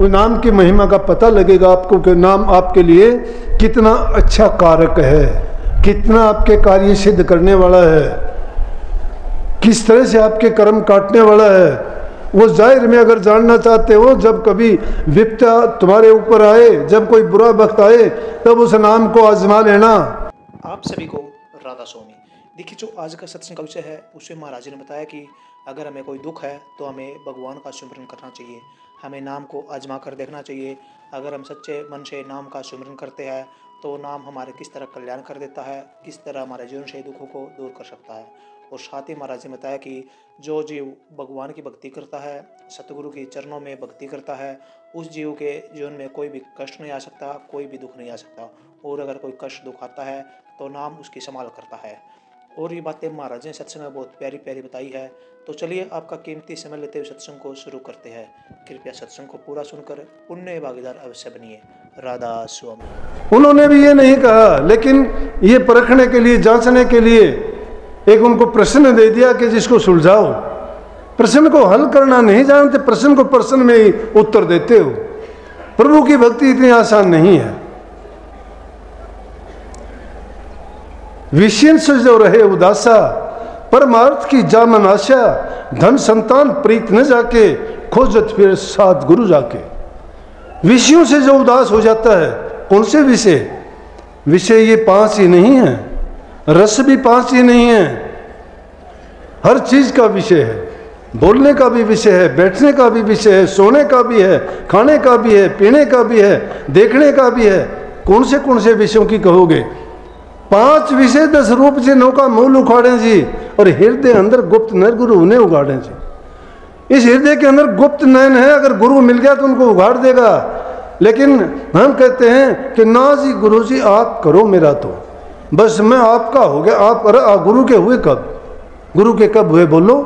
उस नाम की महिमा का पता लगेगा आपको कि नाम आपके लिए कितना अच्छा कारक है, कितना आपके कार्य सिद्ध करने वाला है, किस तरह से आपके कर्म काटने वाला है। वो जाहिर में अगर जानना चाहते हो, जब कभी विपदा तुम्हारे ऊपर आए, जब कोई बुरा वक्त आए, तब उस नाम को आजमा लेना। आप सभी को राधा स्वामी। देखिए, जो आज का सत्संग का विषय है उसमें महाराज जी ने बताया कि अगर हमें कोई दुख है तो हमें भगवान का सुमिरन करना चाहिए, हमें नाम को आजमा कर देखना चाहिए। अगर हम सच्चे मन से नाम का सुमिरन करते हैं तो नाम हमारे किस तरह कल्याण कर देता है, किस तरह हमारे जीवन से दुखों को दूर कर सकता है। और साथ ही महाराज जी ने बताया कि जो जीव भगवान की भक्ति करता है, सतगुरु के चरणों में भक्ति करता है, उस जीव के जीवन में कोई भी कष्ट नहीं आ सकता, कोई भी दुख नहीं आ सकता। और अगर कोई कष्ट दुख आता है तो नाम उसकी संभाल करता है। और ये बातें महाराज ने सत्संग में बहुत प्यारी प्यारी बताई है। तो चलिए आपका कीमती समय लेते हुए सत्संग को शुरू करते हैं। कृपया सत्संग को पूरा सुनकर पुण्य भागीदार अवश्य बनिए। राधा स्वामी। उन्होंने भी ये नहीं कहा, लेकिन ये परखने के लिए, जांचने के लिए एक उनको प्रश्न दे दिया कि जिसको सुलझाओ। प्रश्न को हल करना नहीं जानते, प्रश्न को प्रश्न में ही उत्तर देते हो। प्रभु की भक्ति इतनी आसान नहीं है। विषय से जो रहे उदासा, परमार्थ की जामन आशा, धन संतान प्रीत न जाके, खोजत फिर साथ गुरु जाके। विषयों से जो उदास हो जाता है, कौन से विषय? विषय ये 5 ही नहीं है, रस भी 5 ही नहीं है, हर चीज का विषय है। बोलने का भी विषय है, बैठने का भी विषय है, सोने का भी है, खाने का भी है, पीने का भी है, देखने का भी है। कौन से विषयों की कहोगे? 5 विषय 10 रूप चिन्हों का मूल उखाड़े जी, और हृदय अंदर गुप्त नर गुरु उन्हें उगाड़े जी। इस हृदय के अंदर गुप्त नयन है, अगर गुरु मिल गया तो उनको उगाड़ देगा। लेकिन हम कहते हैं कि ना जी गुरु जी आप करो मेरा, तो बस मैं आपका हो गया। आप गुरु के हुए कब? गुरु के कब हुए बोलो?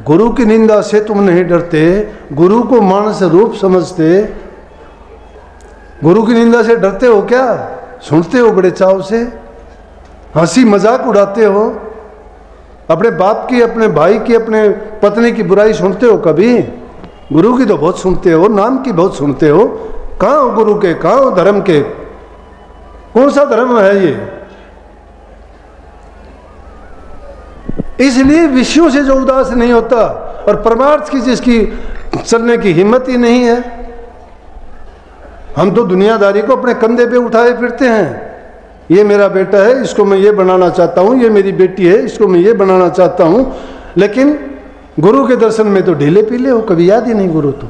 गुरु की निंदा से तुम नहीं डरते, गुरु को मानस रूप समझते, गुरु की निंदा से डरते हो क्या? सुनते हो बड़े चाव से, हंसी मजाक उड़ाते हो, अपने बाप की, अपने भाई की, अपने पत्नी की बुराई सुनते हो कभी? गुरु की तो बहुत सुनते हो, नाम की बहुत सुनते हो। कहाँ हो गुरु के, कहाँ हो धर्म के? कौन सा धर्म है ये? इसलिए विषयों से जो उदास नहीं होता और परमार्थ की जिसकी चलने की हिम्मत ही नहीं है। हम तो दुनियादारी को अपने कंधे पे उठाए फिरते हैं। ये मेरा बेटा है, इसको मैं ये बनाना चाहता हूँ, ये मेरी बेटी है, इसको मैं ये बनाना चाहता हूँ। लेकिन गुरु के दर्शन में तो ढीले पीले हो, कभी याद ही नहीं गुरु। तो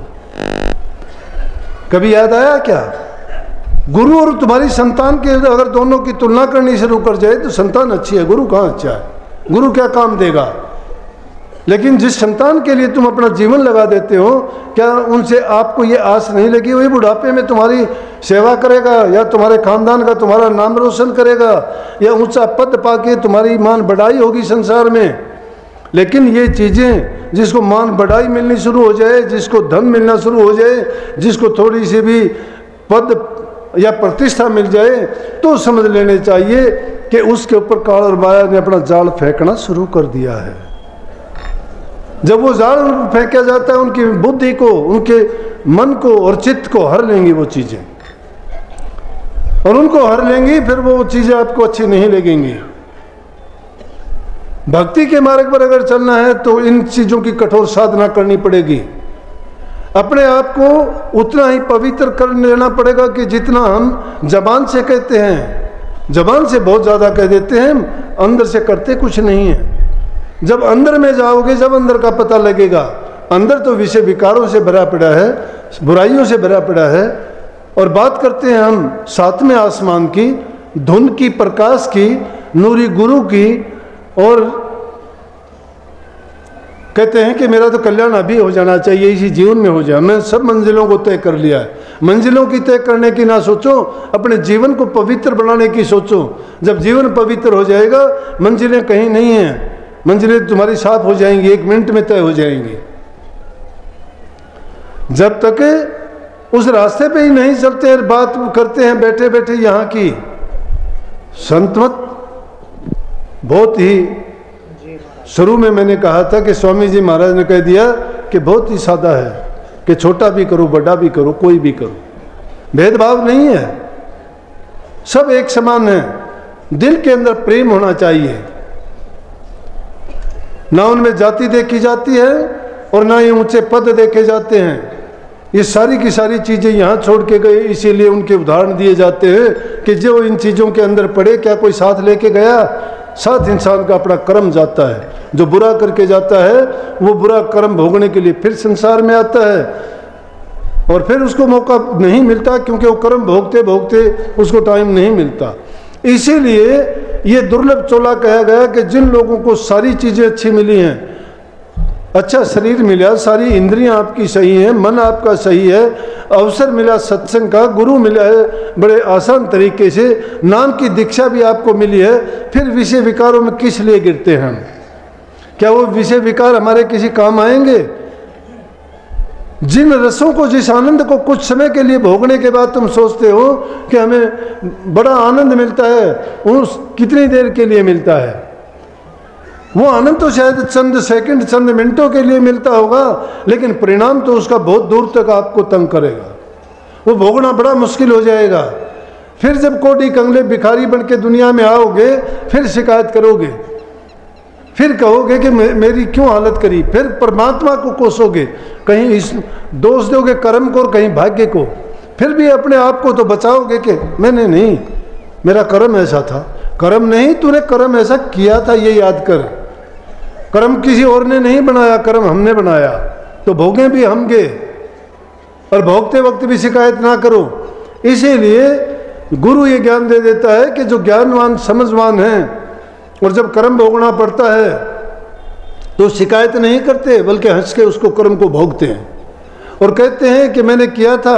कभी याद आया क्या? गुरु और तुम्हारी संतान के अगर दोनों की तुलना करनी शुरू कर जाए तो संतान अच्छी है, गुरु कहाँ अच्छा है? गुरु क्या काम देगा? लेकिन जिस संतान के लिए तुम अपना जीवन लगा देते हो, क्या उनसे आपको ये आस नहीं लगी वही बुढ़ापे में तुम्हारी सेवा करेगा, या तुम्हारे खानदान का तुम्हारा नाम रोशन करेगा, या ऊंचा पद पाके तुम्हारी मान बढ़ाई होगी संसार में? लेकिन ये चीज़ें, जिसको मान बढ़ाई मिलनी शुरू हो जाए, जिसको धन मिलना शुरू हो जाए, जिसको थोड़ी सी भी पद या प्रतिष्ठा मिल जाए, तो समझ लेने चाहिए कि उसके ऊपर काल और माया ने अपना जाल फेंकना शुरू कर दिया है। जब वो जाल फेंका जाता है, उनकी बुद्धि को, उनके मन को और चित्त को हर लेंगी वो चीजें, और उनको हर लेंगी, फिर वो चीजें आपको अच्छी नहीं लगेंगी। भक्ति के मार्ग पर अगर चलना है तो इन चीजों की कठोर साधना करनी पड़ेगी। अपने आप को उतना ही पवित्र कर लेना पड़ेगा कि जितना हम जबान से कहते हैं। जबान से बहुत ज़्यादा कह देते हैं, अंदर से करते कुछ नहीं है। जब अंदर में जाओगे, जब अंदर का पता लगेगा, अंदर तो विषय विकारों से भरा पड़ा है, बुराइयों से भरा पड़ा है। और बात करते हैं हम 7वें आसमान की, धुन की, प्रकाश की, नूरी गुरु की, और कहते हैं कि मेरा तो कल्याण अभी हो जाना चाहिए, इसी जीवन में हो जाए। मैं सब मंजिलों को तय कर लिया है। मंजिलों की तय करने की ना सोचो, अपने जीवन को पवित्र बनाने की सोचो। जब जीवन पवित्र हो जाएगा, मंजिलें कहीं नहीं हैं, मंजिलें तुम्हारी साफ हो जाएंगी, 1 मिनट में तय हो जाएंगी। जब तक उस रास्ते पे ही नहीं चलते, बात करते हैं बैठे बैठे यहाँ की। संत मत बहुत ही शुरू में मैंने कहा था कि स्वामी जी महाराज ने कह दिया कि बहुत ही सादा है, कि छोटा भी करो बड़ा भी करो कोई भी करो, भेदभाव नहीं है, सब एक समान है। दिल के अंदर प्रेम होना चाहिए, ना उनमें जाति देखी जाती है और ना ही ऊंचे पद देखे जाते हैं। ये सारी की सारी चीज़ें यहाँ छोड़ के गए, इसीलिए उनके उदाहरण दिए जाते हैं कि जो इन चीज़ों के अंदर पड़े, क्या कोई साथ लेके गया? साथ इंसान का अपना कर्म जाता है। जो बुरा करके जाता है वो बुरा कर्म भोगने के लिए फिर संसार में आता है और फिर उसको मौका नहीं मिलता, क्योंकि वो कर्म भोगते भोगते उसको टाइम नहीं मिलता। इसीलिए ये दुर्लभ चोला कहा गया कि जिन लोगों को सारी चीज़ें अच्छी मिली हैं, अच्छा शरीर मिला, सारी इंद्रियां आपकी सही हैं, मन आपका सही है, अवसर मिला सत्संग का, गुरु मिला है बड़े आसान तरीके से, नाम की दीक्षा भी आपको मिली है, फिर विषय विकारों में किस लिए गिरते हैं हम? क्या वो विषय विकार हमारे किसी काम आएंगे? जिन रसों को, जिस आनंद को कुछ समय के लिए भोगने के बाद तुम सोचते हो कि हमें बड़ा आनंद मिलता है, उस कितनी देर के लिए मिलता है? वो आनंद तो शायद चंद सेकंड, चंद मिनटों के लिए मिलता होगा, लेकिन परिणाम तो उसका बहुत दूर तक आपको तंग करेगा। वो भोगना बड़ा मुश्किल हो जाएगा। फिर जब कोटी कंगले भिखारी बन के दुनिया में आओगे, फिर शिकायत करोगे, फिर कहोगे कि मेरी क्यों हालत करी, फिर परमात्मा को कोसोगे, कहीं इस दोष दोगे कर्म को और कहीं भाग्य को, फिर भी अपने आप को तो बचाओगे कि मैंने नहीं, मेरा कर्म ऐसा था। कर्म नहीं, तूने कर्म ऐसा किया था, ये याद कर। कर्म किसी और ने नहीं बनाया, कर्म हमने बनाया, तो भोगे भी हम गए और भोगते वक्त भी शिकायत ना करो। इसीलिए गुरु ये ज्ञान दे देता है कि जो ज्ञानवान समझवान हैं और जब कर्म भोगना पड़ता है तो शिकायत नहीं करते, बल्कि हंस के उसको कर्म को भोगते हैं और कहते हैं कि मैंने किया था।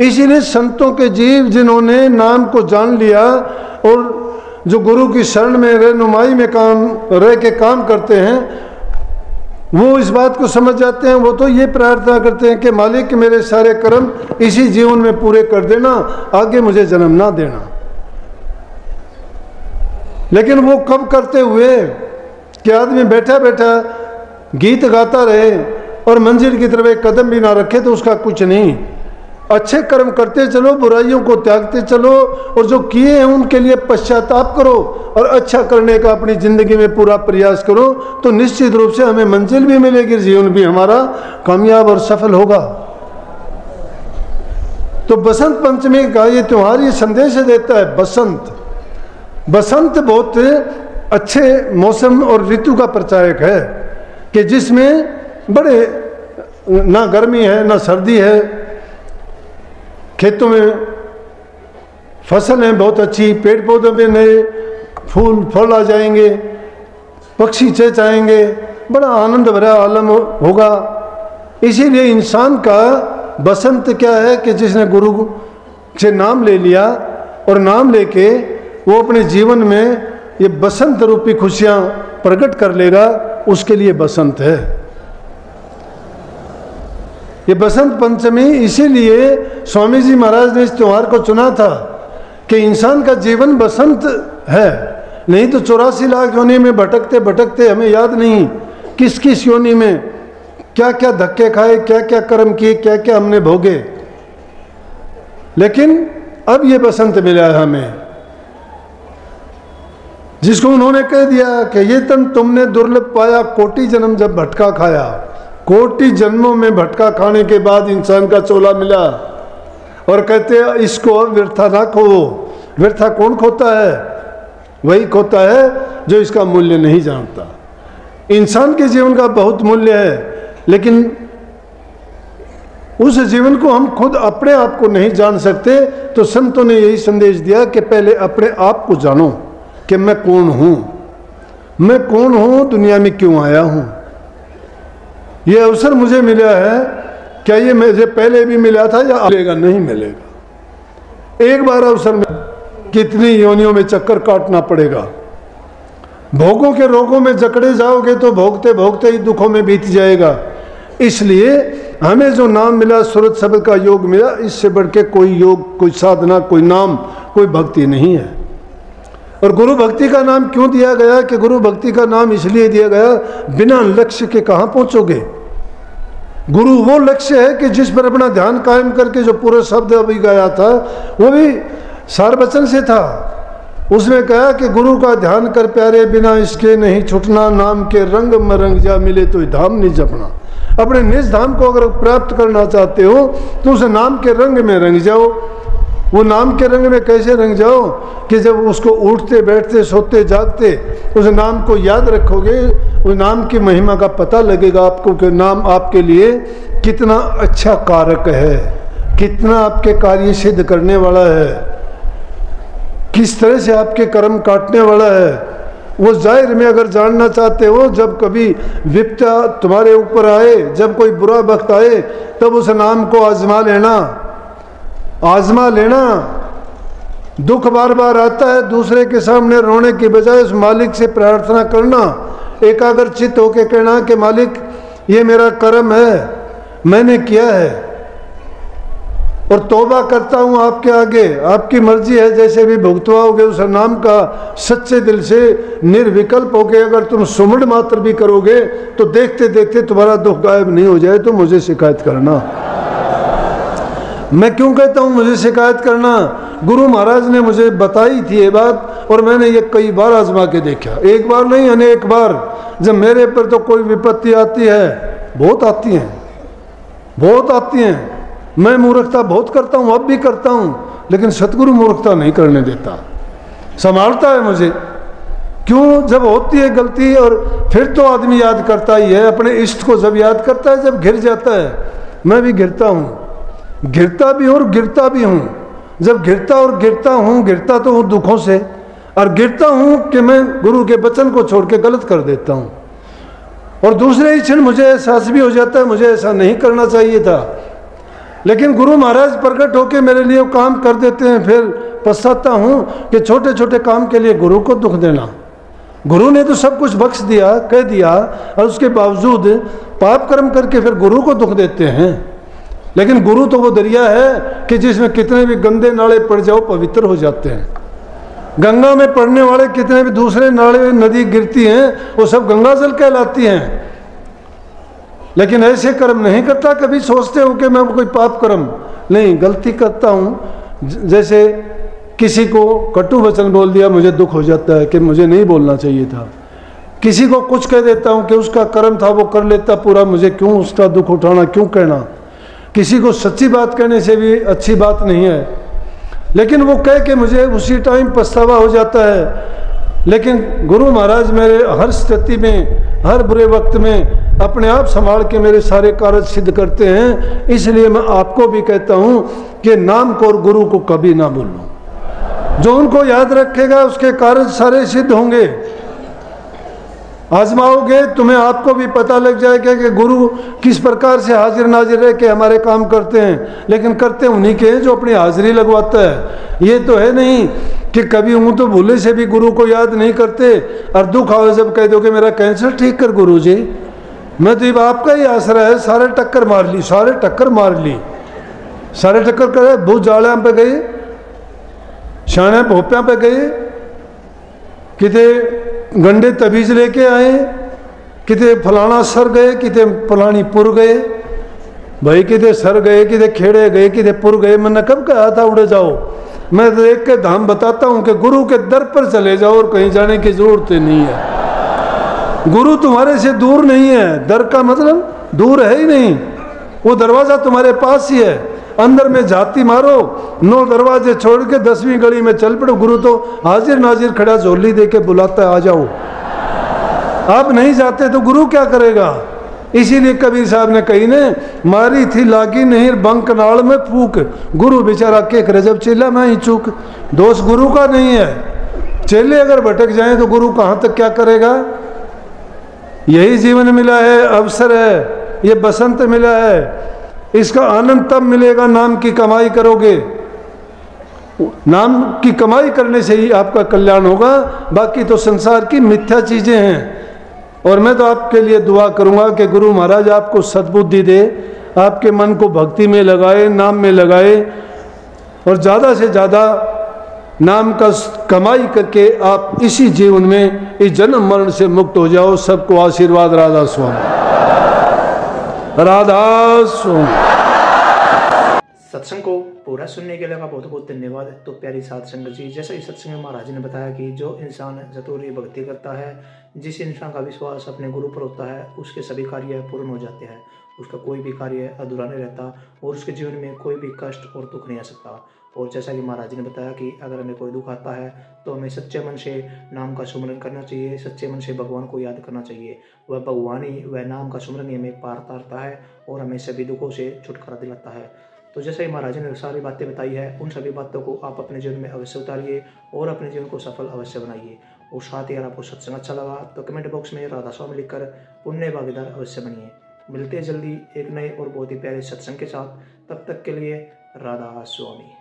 इसीलिए संतों के जीव जिन्होंने नाम को जान लिया और जो गुरु की शरण में रहनुमाई में रह के काम करते हैं, वो इस बात को समझ जाते हैं। वो तो ये प्रार्थना करते हैं कि मालिक मेरे सारे कर्म इसी जीवन में पूरे कर देना, आगे मुझे जन्म ना देना। लेकिन वो कब करते हुए कि आदमी बैठा बैठा गीत गाता रहे और मंजिल की तरफ एक कदम भी ना रखे तो उसका कुछ नहीं। अच्छे कर्म करते चलो, बुराइयों को त्यागते चलो और जो किए हैं उनके लिए पश्चाताप करो और अच्छा करने का अपनी जिंदगी में पूरा प्रयास करो, तो निश्चित रूप से हमें मंजिल भी मिलेगी, जीवन भी हमारा कामयाब और सफल होगा। तो बसंत पंचमी का ये त्योहार ये संदेश देता है। बसंत बहुत अच्छे मौसम और ऋतु का प्रचारक है कि जिसमें बड़े ना गर्मी है ना सर्दी है, खेतों में फसल है बहुत अच्छी, पेड़ पौधों में नए फूल फल आ जाएंगे, पक्षी चहचहाएंगे, बड़ा आनंद भरा आलम होगा। इसीलिए इंसान का बसंत क्या है कि जिसने गुरु से नाम ले लिया और नाम लेके वो अपने जीवन में ये बसंत रूपी खुशियाँ प्रकट कर लेगा, उसके लिए बसंत है। ये बसंत पंचमी इसीलिए स्वामी जी महाराज ने इस त्योहार को चुना था कि इंसान का जीवन बसंत है। नहीं तो 84 लाख योनि में भटकते भटकते हमें याद नहीं किस किस योनि में क्या क्या धक्के खाए, क्या क्या कर्म किए, क्या क्या हमने भोगे। लेकिन अब ये बसंत मिला है हमें, जिसको उन्होंने कह दिया कि ये तन तुमने दुर्लभ पाया, कोटि जन्म जब भटका खाया। कोटि जन्मों में भटका खाने के बाद इंसान का चोला मिला और कहते हैं इसको अब व्यर्था ना खो। व्यर्था कौन खोता है? वही खोता है जो इसका मूल्य नहीं जानता। इंसान के जीवन का बहुत मूल्य है, लेकिन उस जीवन को हम खुद अपने आप को नहीं जान सकते। तो संतों ने यही संदेश दिया कि पहले अपने आप को जानो कि मैं कौन हूँ, मैं कौन हूँ, दुनिया में क्यों आया हूँ। ये अवसर मुझे मिला है, क्या ये मुझे पहले भी मिला था या मिलेगा? नहीं मिलेगा। एक बार अवसर में कितनी योनियों में चक्कर काटना पड़ेगा। भोगों के रोगों में जकड़े जाओगे तो भोगते भोगते ही दुखों में बीत जाएगा। इसलिए हमें जो नाम मिला, सुरत शब्द का योग मिला, इससे बढ़ के कोई योग, कोई साधना, कोई नाम, कोई भक्ति नहीं है। और गुरु भक्ति का नाम क्यों दिया गया? कि गुरु भक्ति का नाम इसलिए दिया गया, बिना लक्ष्य के कहाँ पहुँचोगे। गुरु वो लक्ष्य है कि जिस पर अपना ध्यान कायम करके जो पूरे शब्द अभी गाया था वो भी सार वचन से था। उसमें कहा कि गुरु का ध्यान कर प्यारे, बिना इसके नहीं छुटना, नाम के रंग में रंग जा, मिले तो धाम नहीं जपना। अपने निज धाम को अगर प्राप्त करना चाहते हो तो उस नाम के रंग में रंग जाओ। वो नाम के रंग में कैसे रंग जाओ कि जब उसको उठते बैठते सोते जागते उस नाम को याद रखोगे, उस नाम की महिमा का पता लगेगा आपको कि नाम आपके लिए कितना अच्छा कारक है, कितना आपके कार्य सिद्ध करने वाला है, किस तरह से आपके कर्म काटने वाला है। वो जाहिर में अगर जानना चाहते हो, जब कभी विपदा तुम्हारे ऊपर आए, जब कोई बुरा वक्त आए, तब उस नाम को आजमा लेना, आजमा लेना। दुख बार बार आता है, दूसरे के सामने रोने की बजाय उस मालिक से प्रार्थना करना, एकाग्र चित्त होकर कहना कि मालिक ये मेरा कर्म है, मैंने किया है और तौबा करता हूँ आपके आगे, आपकी मर्जी है जैसे भी भुगतवाओगे उस नाम का सच्चे दिल से निर्विकल्प होके अगर तुम सुमड़ मात्र भी करोगे तो देखते देखते तुम्हारा दुख गायब नहीं हो जाए तो मुझे शिकायत करना। मैं क्यों कहता हूँ मुझे शिकायत करना? गुरु महाराज ने मुझे बताई थी ये बात और मैंने ये कई बार आजमा के देखा, एक बार नहीं अनेक बार। जब मेरे पर तो कोई विपत्ति आती है, बहुत आती हैं, बहुत आती हैं, मैं मूर्खता बहुत करता हूँ, अब भी करता हूँ, लेकिन सतगुरु मूर्खता नहीं करने देता, संभालता है मुझे। क्यों? जब होती है गलती और फिर तो आदमी याद करता ही है, अपने इष्ट को जब याद करता है, जब घिर जाता है। मैं भी गिरता हूँ, गिरता भी हूँ और गिरता भी हूँ। जब गिरता और गिरता हूँ, गिरता तो हूँ दुखों से, और गिरता हूँ कि मैं गुरु के वचन को छोड़ के गलत कर देता हूँ, और दूसरे ही क्षण मुझे एहसास भी हो जाता है मुझे ऐसा नहीं करना चाहिए था, लेकिन गुरु महाराज प्रकट होकर मेरे लिए काम कर देते हैं। फिर पछताता हूँ कि छोटे छोटे काम के लिए गुरु को दुख देना। गुरु ने तो सब कुछ बख्श दिया, कह दिया, और उसके बावजूद पाप कर्म करके फिर गुरु को दुख देते हैं। लेकिन गुरु तो वो दरिया है कि जिसमें कितने भी गंदे नाले पड़ जाओ पवित्र हो जाते हैं। गंगा में पड़ने वाले कितने भी दूसरे नाले नदी गिरती हैं वो सब गंगा जल कहलाती हैं। लेकिन ऐसे कर्म नहीं करता। कभी सोचते हो कि मैं कोई पाप कर्म नहीं, गलती करता हूँ। जैसे किसी को कटु वचन बोल दिया, मुझे दुख हो जाता है कि मुझे नहीं बोलना चाहिए था। किसी को कुछ कह देता हूँ कि उसका कर्म था वो कर लेता पूरा, मुझे क्यों उसका दुख उठाना, क्यों कहना। किसी को सच्ची बात कहने से भी अच्छी बात नहीं है, लेकिन वो कह के मुझे उसी टाइम पछतावा हो जाता है। लेकिन गुरु महाराज मेरे हर स्थिति में, हर बुरे वक्त में अपने आप संभाल के मेरे सारे कार्य सिद्ध करते हैं। इसलिए मैं आपको भी कहता हूँ कि नाम को और गुरु को कभी ना भूलो। जो उनको याद रखेगा उसके कार्य सारे सिद्ध होंगे। आजमाओगे तुम्हें आपको भी पता लग जाएगा कि गुरु किस प्रकार से हाजिर नाजिर रह के हमारे काम करते हैं। लेकिन करते उन्हीं के हैं जो अपनी हाजिरी लगवाता है। ये तो है नहीं कि कभी हूँ तो भूले से भी गुरु को याद नहीं करते, और दुख आवे जब कह दो कि मेरा कैंसर ठीक कर गुरु जी, मैं तो आपका ही आसरा है। सारे टक्कर मार ली, सारे टक्कर मार ली, सारे टक्कर करे। भूत जाड़ा पे गए, शाने भोप्या पे गए, किते गंडे तबीज लेके आए, किते फलाना सर गए, किते फलानी पुर गए भाई, किते सर गए, किते खेड़े गए, किते पुर गए। मैंने कब कहा था उड़े जाओ? मैं तो एक के धाम बताता हूँ कि गुरु के दर पर चले जाओ और कहीं जाने की जरूरत नहीं है। गुरु तुम्हारे से दूर नहीं है, दर का मतलब दूर है ही नहीं, वो दरवाजा तुम्हारे पास ही है। अंदर में जाती मारो, 9 दरवाजे छोड़ के 10वीं गली में चल पड़ो। गुरु तो हाजिर नाजिर खड़ा झोली दे के बुलाता है, आ जाओ। आप नहीं जाते तो गुरु क्या करेगा? इसीलिए कबीर साहब ने कही ने, मारी थी लागी नहीं बंक नाल में फूक, गुरु बेचारा के करे जब चेला मैं ही चूक। दोष गुरु का नहीं है। चेले अगर भटक जाएं तो गुरु कहाँ तक क्या करेगा? यही जीवन मिला है, अवसर है, ये बसंत मिला है। इसका आनंद तब मिलेगा नाम की कमाई करोगे। नाम की कमाई करने से ही आपका कल्याण होगा। बाकी तो संसार की मिथ्या चीजें हैं। और मैं तो आपके लिए दुआ करूंगा कि गुरु महाराज आपको सद्बुद्धि दे, आपके मन को भक्ति में लगाए, नाम में लगाए, और ज़्यादा से ज़्यादा नाम का कमाई करके आप इसी जीवन में इस जन्म मरण से मुक्त हो जाओ। सबको आशीर्वाद। राधा स्वामी। राधा स्वामी। सत्संग को पूरा सुनने के लिए आपका बहुत बहुत धन्यवाद। तो प्यारी साध संगत जी, जैसे इस सत्संग में महाराज जी ने बताया कि जो इंसान चतुर्य भक्ति करता है, जिस इंसान का विश्वास अपने गुरु पर होता है, उसके सभी कार्य पूर्ण हो जाते हैं, उसका कोई भी कार्य अधूरा नहीं रहता और उसके जीवन में कोई भी कष्ट और दुख नहीं आ सकता। और जैसा कि महाराज जी ने बताया कि अगर हमें कोई दुख आता है तो हमें सच्चे मन से नाम का सुमरन करना चाहिए, सच्चे मन से भगवान को याद करना चाहिए। वह भगवान ही, वह नाम का सुमरन ही हमें पार उतारता है और हमें सभी दुखों से छुटकारा दिलाता है। तो जैसे ही महाराज ने सारी बातें बताई है, उन सभी बातों को आप अपने जीवन में अवश्य उतारिए और अपने जीवन को सफल अवश्य बनाइए। और साथ ही अगर आपको सत्संग अच्छा लगा तो कमेंट बॉक्स में राधा स्वामी लिखकर पुण्य भागीदार अवश्य बनिए। मिलते हैं जल्दी एक नए और बहुत ही प्यारे सत्संग के साथ। तब तक के लिए राधा स्वामी।